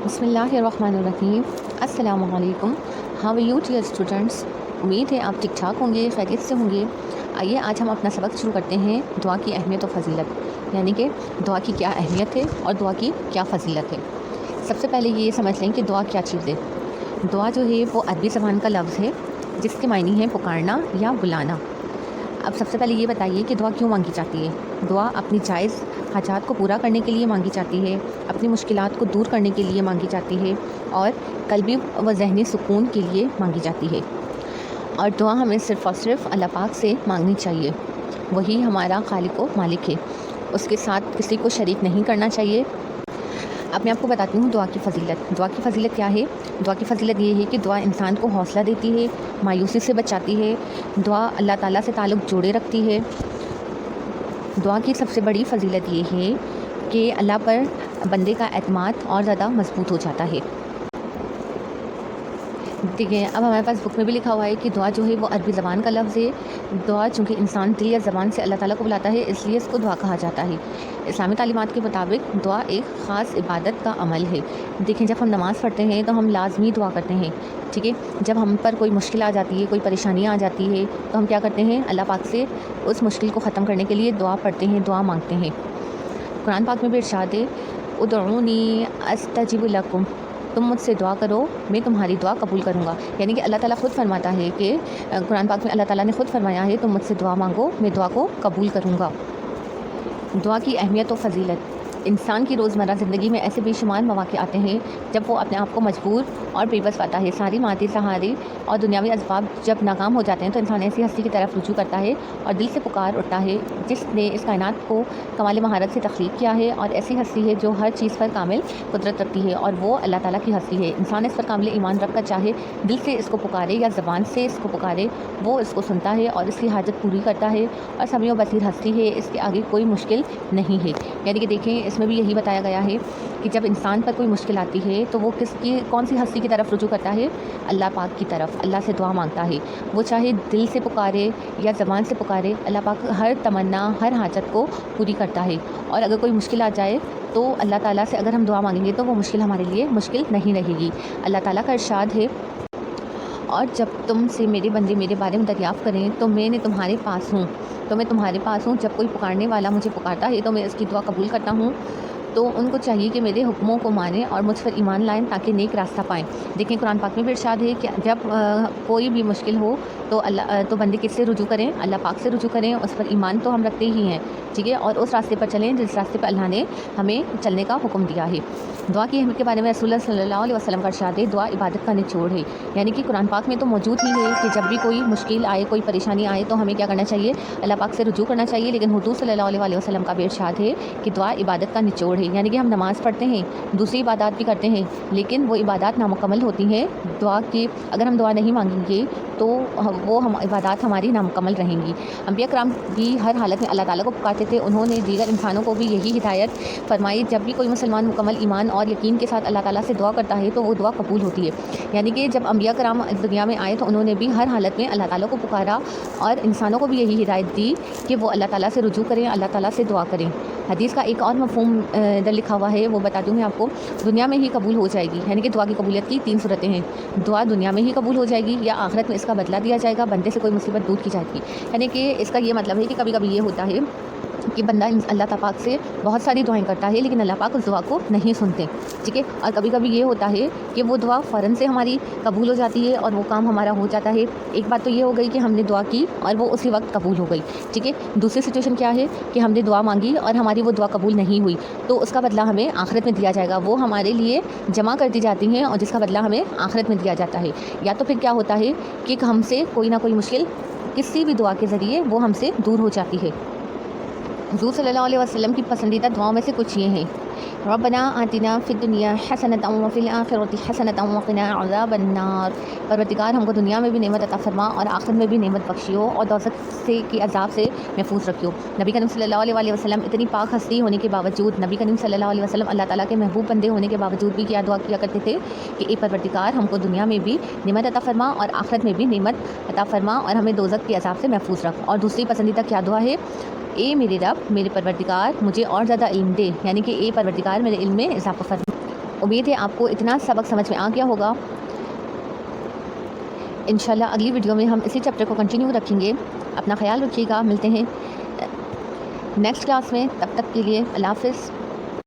بسم اللہ الرحمن الرحیم۔ السلام علیکم۔ How are you dear students? امید ہے آپ ٹھیک ٹھاک ہوں گے، خیریت سے ہوں گے۔ آئیے آج ہم اپنا سبق شروع کرتے ہیں دعا کی اہمیت و فضیلت، یعنی کہ دعا کی کیا اہمیت ہے اور دعا کی کیا فضیلت ہے۔ سب سے پہلے یہ سمجھ لیں کہ دعا کیا چیز ہے۔ دعا جو ہے وہ عربی زبان کا لفظ ہے جس کے معنی ہے پکارنا یا بلانا۔ اب سب سے پہلے یہ بتائیے کہ دعا کیوں مانگی جاتی ہے؟ دعا اپنی جائز حاجات کو پورا کرنے کے لیے مانگی جاتی ہے، اپنی مشکلات کو دور کرنے کے لیے مانگی جاتی ہے، اور قلبی و ذہنی سکون کے لیے مانگی جاتی ہے۔ اور دعا ہمیں صرف اور صرف اللہ پاک سے مانگنی چاہیے، وہی ہمارا خالق و مالک ہے، اس کے ساتھ کسی کو شریک نہیں کرنا چاہیے۔ اب میں آپ کو بتاتی ہوں دعا کی فضیلت۔ دعا کی فضیلت کیا ہے؟ دعا کی فضیلت یہ ہے کہ دعا انسان کو حوصلہ دیتی ہے، مایوسی سے بچاتی ہے، دعا اللہ تعالیٰ سے تعلق جوڑے رکھتی ہے۔ دعا کی سب سے بڑی فضیلت یہ ہے کہ اللہ پر بندے کا اعتماد اور زیادہ مضبوط ہو جاتا ہے۔ ٹھیک ہے، اب ہمارے پاس بک میں بھی لکھا ہوا ہے کہ دعا جو ہے وہ عربی زبان کا لفظ ہے۔ دعا چونکہ انسان دل یا زبان سے اللہ تعالیٰ کو بلاتا ہے، اس لیے اس کو دعا کہا جاتا ہے۔ اسلامی تعلیمات کے مطابق دعا ایک خاص عبادت کا عمل ہے۔ دیکھیں، جب ہم نماز پڑھتے ہیں تو ہم لازمی دعا کرتے ہیں، ٹھیک ہے۔ جب ہم پر کوئی مشکل آ جاتی ہے، کوئی پریشانی آ جاتی ہے، تو ہم کیا کرتے ہیں؟ اللہ پاک سے اس مشکل کو ختم کرنے کے لیے دعا پڑھتے ہیں، دعا مانگتے ہیں۔ قرآن پاک میں بھی ارشاد ہے، ادعونی استجب لکم، تم مجھ سے دعا کرو، میں تمہاری دعا قبول کروں گا۔ یعنی کہ اللہ تعالیٰ خود فرماتا ہے کہ قرآن پاک میں اللہ تعالیٰ نے خود فرمایا ہے، تم مجھ سے دعا مانگو، میں دعا کو قبول کروں گا۔ دعا کی اہمیت و فضیلت۔ انسان کی روزمرہ زندگی میں ایسے بے شمار مواقع آتے ہیں جب وہ اپنے آپ کو مجبور اور بے بس پاتا ہے۔ ساری مادی سہارے اور دنیاوی اسباب جب ناکام ہو جاتے ہیں تو انسان ایسی ہستی کی طرف رجوع کرتا ہے اور دل سے پکار اٹھتا ہے جس نے اس کائنات کو کمال مہارت سے تخلیق کیا ہے، اور ایسی ہستی ہے جو ہر چیز پر کامل قدرت رکھتی ہے، اور وہ اللہ تعالیٰ کی ہستی ہے۔ انسان اس پر کامل ایمان رکھ کر چاہے دل سے اس کو پکارے یا زبان سے اس کو پکارے، وہ اس کو سنتا ہے اور اس کی حاجت پوری کرتا ہے، اور سمیع و بصیر ہستی ہے، اس کے آگے کوئی مشکل نہیں ہے۔ یعنی کہ دیکھیں، اس میں بھی یہی بتایا گیا ہے کہ جب انسان پر کوئی مشکل آتی ہے تو وہ کون سی ہستی کی طرف رجوع کرتا ہے؟ اللہ پاک کی طرف، اللہ سے دعا مانگتا ہے۔ وہ چاہے دل سے پکارے یا زبان سے پکارے، اللہ پاک ہر تمنا، ہر حاجت کو پوری کرتا ہے۔ اور اگر کوئی مشکل آ جائے تو اللہ تعالیٰ سے اگر ہم دعا مانگیں گے تو وہ مشکل ہمارے لیے مشکل نہیں رہے گی۔ اللہ تعالیٰ کا ارشاد ہے، اور جب تم سے میرے بندے میرے بارے میں دریافت کریں تو میں تمہارے پاس ہوں، جب کوئی پکارنے والا مجھے پکارتا ہے تو میں اس کی دعا قبول کرتا ہوں۔ تو ان کو چاہیے کہ میرے حکموں کو مانیں اور مجھ پر ایمان لائیں تاکہ نیک راستہ پائیں۔ دیکھیں، قرآن پاک میں بھی ارشاد ہے کہ جب کوئی بھی مشکل ہو تو بندے کس سے رجوع کریں؟ اللہ پاک سے رجوع کریں، اس پر ایمان تو ہم رکھتے ہی ہیں، ٹھیک ہے، اور اس راستے پر چلیں جس راستے پر اللہ نے ہمیں چلنے کا حکم دیا ہے۔ دعا کی اہمیت کے بارے میں رسول اللہ صلی اللہ علیہ وسلم کا ارشاد ہے، دعا عبادت کا نچوڑ ہے۔ یعنی کہ قرآن پاک میں تو موجود ہی ہے کہ جب بھی کوئی مشکل آئے، کوئی پریشانی آئے تو ہمیں کیا کرنا چاہیے؟ اللہ پاک سے رجوع کرنا چاہیے۔ لیکن حضور صلی اللہ علیہ وسلم کا بھی ارشاد ہے کہ دعا عبادت کا نچوڑ ہے۔ یعنی کہ ہم نماز پڑھتے ہیں، دوسری عبادات بھی کرتے ہیں، لیکن وہ عبادات نامکمل ہوتی ہیں دعا کی، اگر ہم دعا نہیں مانگیں گے تو وہ عبادات ہماری نامکمل رہیں گی۔ انبیاء کرام بھی ہر حالت میں اللہ تعالیٰ کو پکارتے تھے، انہوں نے دیگر انسانوں کو بھی یہی ہدایت فرمائی، جب بھی کوئی مسلمان مکمل ایمان اور یقین کے ساتھ اللہ تعالیٰ سے دعا کرتا ہے تو وہ دعا قبول ہوتی ہے۔ یعنی کہ جب انبیاء کرام دنیا میں آئے تو انہوں نے بھی ہر حالت میں اللہ تعالیٰ کو پکارا، اور انسانوں کو بھی یہی ہدایت دی کہ وہ اللہ تعالیٰ سے رجوع کریں، اللہ تعالیٰ سے دعا کریں۔ حدیث کا ایک اور مفہوم ادھر لکھا ہوا ہے، وہ بتا دوں میں آپ کو، دنیا میں ہی قبول ہو جائے گی۔ یعنی کہ دعا کی قبولیت کی 3 صورتیں ہیں، دعا دنیا میں ہی قبول ہو جائے گی، یا آخرت میں اس کا بدلہ دیا جائے گا، بندے سے کوئی مصیبت دور کی جائے گی۔ یعنی کہ اس کا یہ مطلب ہے کہ کبھی کبھی یہ ہوتا ہے کہ بندہ اللہ پاک سے بہت ساری دعائیں کرتا ہے لیکن اللہ پاک اس دعا کو نہیں سنتے، ٹھیک ہے، اور کبھی کبھی یہ ہوتا ہے کہ وہ دعا فوراً سے ہماری قبول ہو جاتی ہے اور وہ کام ہمارا ہو جاتا ہے۔ ایک بات تو یہ ہو گئی کہ ہم نے دعا کی اور وہ اسی وقت قبول ہو گئی، ٹھیک ہے۔ دوسری سچویشن کیا ہے کہ ہم نے دعا مانگی اور ہماری وہ دعا قبول نہیں ہوئی، تو اس کا بدلہ ہمیں آخرت میں دیا جائے گا، وہ ہمارے لیے جمع کر دی جاتی ہیں اور جس کا بدلہ ہمیں آخرت میں دیا جاتا ہے۔ یا تو پھر کیا ہوتا ہے کہ ہم سے کوئی نہ کوئی مشکل کسی بھی دعا کے ذریعے وہ ہم سے دور ہو جاتی ہے۔ حضور صلی اللہ علیہ وسلم کی پسندیدہ دعاؤں میں سے کچھ یہ ہیں، ربنا آتنا فی الدنیا حسنۃ وفی الآخرۃ حسنۃ وقنا عذاب النار، پروردگار ہم کو دنیا میں بھی نعمت عطا فرما اور آخرت میں بھی نعمت بخشیو اور دوزخ کی عذاب سے محفوظ رکھیو۔ نبی کریم صلی اللہ علیہ وسلم اتنی پاک ہستی ہونے کے باوجود، نبی کریم صلی اللہ علیہ وسلم اللہ تعالیٰ کے محبوب بندے ہونے کے باوجود بھی کیا دعا کیا کرتے تھے کہ اے پروردگار ہم کو دنیا میں بھی نعمت عطا فرما اور آخرت میں بھی نعمت عطا فرما اور ہمیں دوزخ کی عذاب سے محفوظ رکھ۔ اور دوسری پسندیدہ کیا دعا ہے؟ اے میرے رب، میرے پروردگار مجھے اور زیادہ علم دے، یعنی کہ اے پروردگار میرے علم میں اضافہ فرما۔ امید ہے آپ کو اتنا سبق سمجھ میں آ گیا ہوگا. انشاءاللہ اگلی ویڈیو میں ہم اسی چیپٹر کو کنٹینیو رکھیں گے. اپنا خیال رکھیے گا. ملتے ہیں نیکسٹ کلاس میں. تب تک کے لیے اللہ حافظ.